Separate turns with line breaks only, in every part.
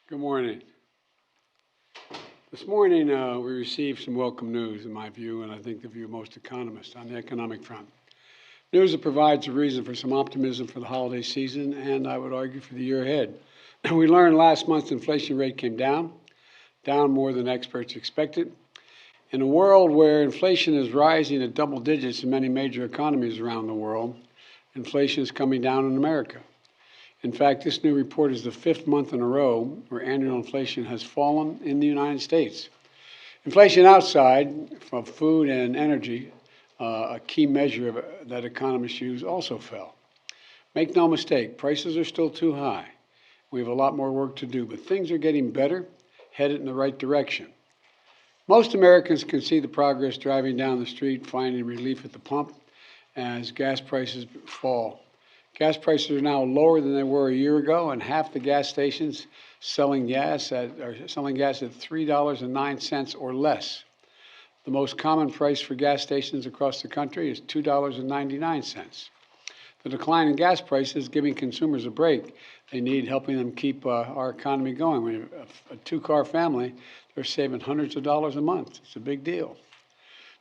Good morning. This morning, we received some welcome news, in my view, and I think the view of most economists on the economic front. News that provides a reason for some optimism for the holiday season, and I would argue for the year ahead. We learned last month the inflation rate came down more than experts expected. In a world where inflation is rising at double digits in many major economies around the world, inflation is coming down in America. In fact, this new report is the fifth month in a row where annual inflation has fallen in the United States. Inflation outside from food and energy, a key measure that economists use, also fell. Make no mistake, prices are still too high. We have a lot more work to do, but things are getting better, headed in the right direction. Most Americans can see the progress driving down the street, finding relief at the pump as gas prices fall. Gas prices are now lower than they were a year ago, and half the gas stations selling gas at $3.09 or less. The most common price for gas stations across the country is $2.99. The decline in gas prices is giving consumers a break they need, helping them keep our economy going. When a two-car family, they're saving hundreds of dollars a month. It's a big deal.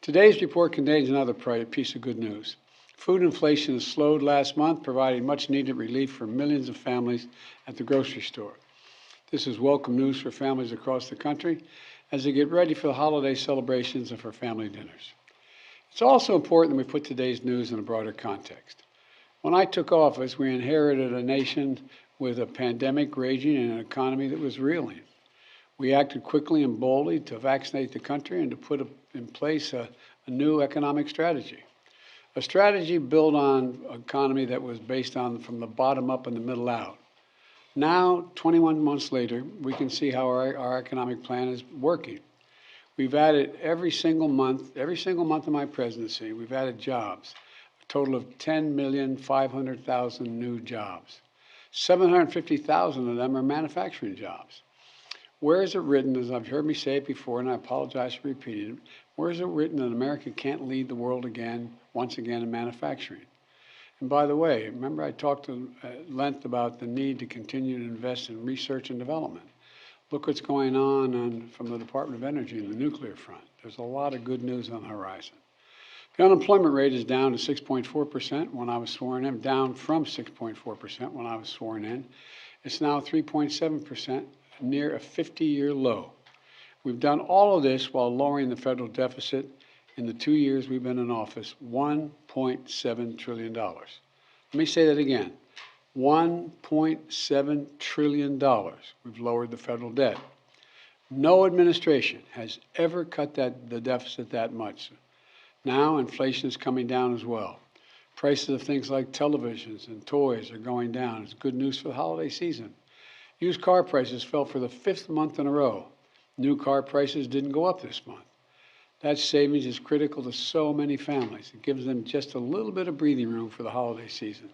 Today's report contains another piece of good news. Food inflation has slowed last month, providing much-needed relief for millions of families at the grocery store. This is welcome news for families across the country as they get ready for the holiday celebrations and for family dinners. It's also important that we put today's news in a broader context. When I took office, we inherited a nation with a pandemic raging and an economy that was reeling. We acted quickly and boldly to vaccinate the country and to put in place a new economic strategy. A strategy built on an economy that was based on from the bottom up and the middle out. Now, 21 months later, we can see how our economic plan is working. We've added every single month of my presidency, we've added jobs, a total of 10,500,000 new jobs. 750,000 of them are manufacturing jobs. Where is it written, as I've heard me say it before, and I apologize for repeating it, where is it written that America can't lead the world once again in manufacturing? And by the way, remember I talked at length about the need to continue to invest in research and development. Look what's going on from the Department of Energy and the nuclear front. There's a lot of good news on the horizon. The unemployment rate is down to 6.4% when I was sworn in, down from 6.4% when I was sworn in. It's now 3.7%, near a 50-year low. We've done all of this while lowering the federal deficit in the 2 years we've been in office, $1.7 trillion. Let me say that again, $1.7 trillion we've lowered the federal debt. No administration has ever cut the deficit that much. Now inflation is coming down as well. Prices of things like televisions and toys are going down. It's good news for the holiday season. Used car prices fell for the fifth month in a row. New car prices didn't go up this month. That savings is critical to so many families. It gives them just a little bit of breathing room for the holiday season.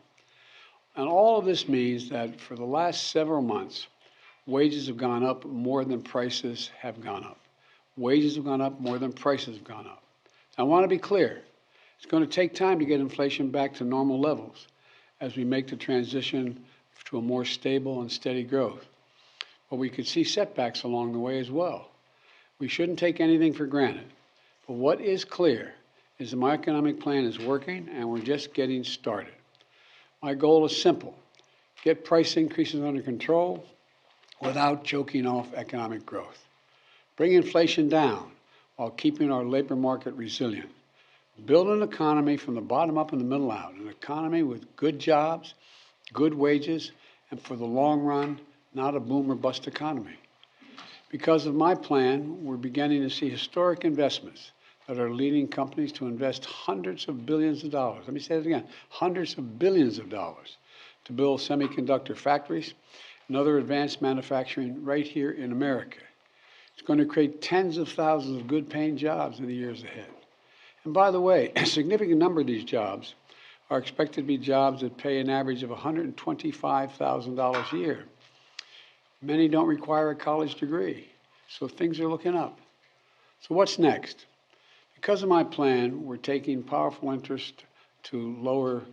And all of this means that for the last several months, wages have gone up more than prices have gone up. Wages have gone up more than prices have gone up. I want to be clear. It's going to take time to get inflation back to normal levels as we make the transition to a more stable and steady growth. But we could see setbacks along the way as well. We shouldn't take anything for granted. But what is clear is that my economic plan is working and we're just getting started. My goal is simple: get price increases under control without choking off economic growth. Bring inflation down while keeping our labor market resilient. Build an economy from the bottom up and the middle out, an economy with good jobs, good wages, and for the long run, not a boom or bust economy. Because of my plan, we're beginning to see historic investments that are leading companies to invest hundreds of billions of dollars. Let me say that again, hundreds of billions of dollars to build semiconductor factories and other advanced manufacturing right here in America. It's going to create tens of thousands of good-paying jobs in the years ahead. And by the way, a significant number of these jobs are expected to be jobs that pay an average of $125,000 a year. Many don't require a college degree, so things are looking up. So what's next? Because of my plan, we're taking powerful interest to lower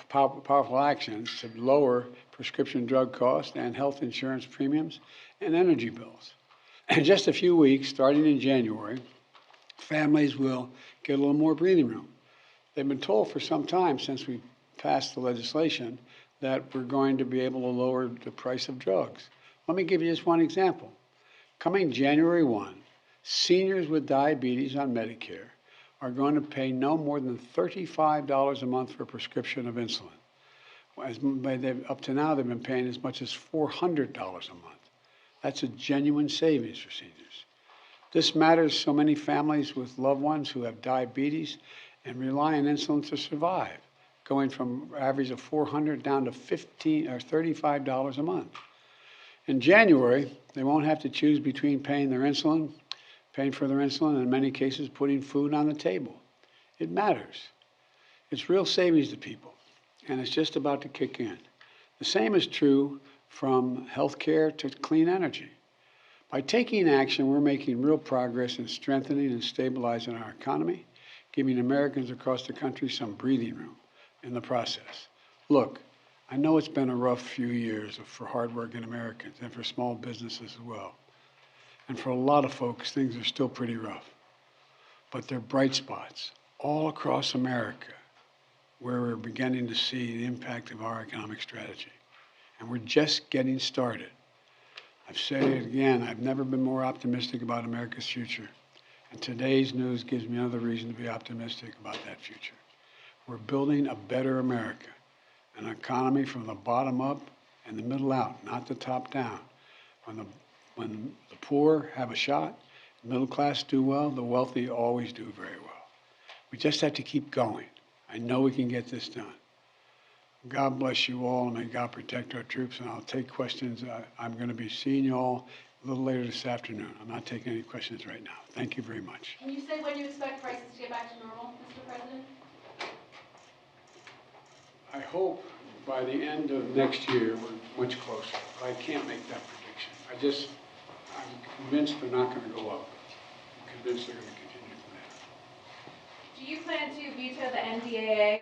powerful actions to lower prescription drug costs and health insurance premiums and energy bills. In just a few weeks, starting in January, families will get a little more breathing room. They've been told for some time since we passed the legislation that we're going to be able to lower the price of drugs. Let me give you just one example. Coming January 1, seniors with diabetes on Medicare are going to pay no more than $35 a month for a prescription of insulin. Up to now, they've been paying as much as $400 a month. That's a genuine savings for seniors. This matters so many families with loved ones who have diabetes and rely on insulin to survive, going from an average of $400 down to $15 or $35 a month. In January, they won't have to choose between paying for their insulin, and in many cases, putting food on the table. It matters. It's real savings to people, and it's just about to kick in. The same is true from healthcare to clean energy. By taking action, we're making real progress in strengthening and stabilizing our economy, giving Americans across the country some breathing room in the process. Look, I know it's been a rough few years for hardworking Americans and for small businesses as well. And for a lot of folks, things are still pretty rough. But there are bright spots all across America where we're beginning to see the impact of our economic strategy. And we're just getting started. I've said it again, I've never been more optimistic about America's future. And today's news gives me another reason to be optimistic about that future. We're building a better America, an economy from the bottom up and the middle out, not the top down. When the poor have a shot, the middle class do well, the wealthy always do very well. We just have to keep going. I know we can get this done. God bless you all, and may God protect our troops, and I'll take questions. I'm going to be seeing you all a little later this afternoon. I'm not taking any questions right now. Thank you very much.
Can you say when you expect prices to get back to normal, Mr. President?
I hope by the end of next year we're much closer, but I can't make that prediction. I'm convinced they're not going to go up. I'm convinced they're going to continue from there.
Do you plan to veto the NDAA?